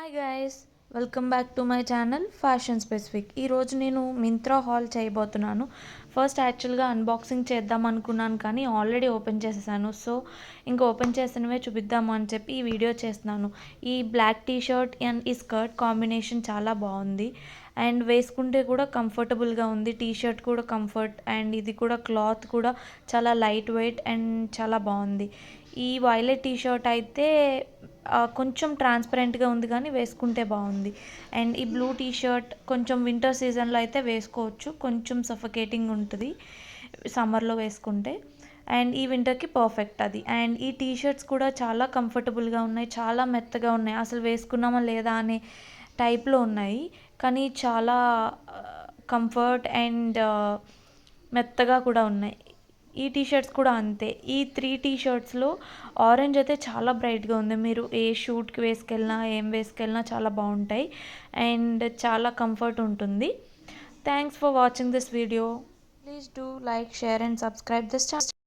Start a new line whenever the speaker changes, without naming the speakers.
Hi guys, welcome back to my channel fashion specific. ఈరోజు నేను Myntra hall చేయబోతున్నాను. First యాక్చువల్గా అన్బాక్సింగ్ చేద్దాం అనుకున్నాను, కానీ ఆల్రెడీ ఓపెన్ చేసేసాను. సో ఇంకా ఓపెన్ చేసినవే చూపిద్దాము అని చెప్పి ఈ వీడియో చేస్తున్నాను. ఈ బ్లాక్ టీ షర్ట్ అండ్ ఈ స్కర్ట్ కాంబినేషన్ చాలా బాగుంది అండ్ వేసుకుంటే కూడా కంఫర్టబుల్గా ఉంది. టీ షర్ట్ కూడా కంఫర్ట్ అండ్ ఇది కూడా క్లాత్ కూడా చాలా లైట్ వెయిట్ అండ్ చాలా బాగుంది. ఈ వైలెట్ టీ షర్ట్ అయితే కొంచెం ట్రాన్స్పరెంట్గా ఉంది, కానీ వేసుకుంటే బాగుంది. అండ్ ఈ బ్లూ టీ షర్ట్ కొంచెం వింటర్ సీజన్లో అయితే వేసుకోవచ్చు, కొంచెం సఫకేటింగ్ ఉంటుంది సమ్మర్లో వేసుకుంటే. అండ్ ఈ వింటర్కి పర్ఫెక్ట్ అది. అండ్ ఈ టీ షర్ట్స్ కూడా చాలా కంఫర్టబుల్గా ఉన్నాయి, చాలా మెత్తగా ఉన్నాయి. అసలు వేసుకున్నామా లేదా అనే టైప్లో ఉన్నాయి, కానీ చాలా కంఫర్ట్ అండ్ మెత్తగా కూడా ఉన్నాయి. ఈ టీ షర్ట్స్ కూడా అంతే. ఈ 3 టీ షర్ట్స్లో ఆరెంజ్ అయితే చాలా బ్రైట్గా ఉంది. మీరు ఏ షూట్కి వేసుకెళ్ళినా ఏం వేసుకెళ్ళినా చాలా బాగుంటాయి అండ్ చాలా కంఫర్ట్ ఉంటుంది. Thanks for watching this video. Please do like, share and subscribe this channel.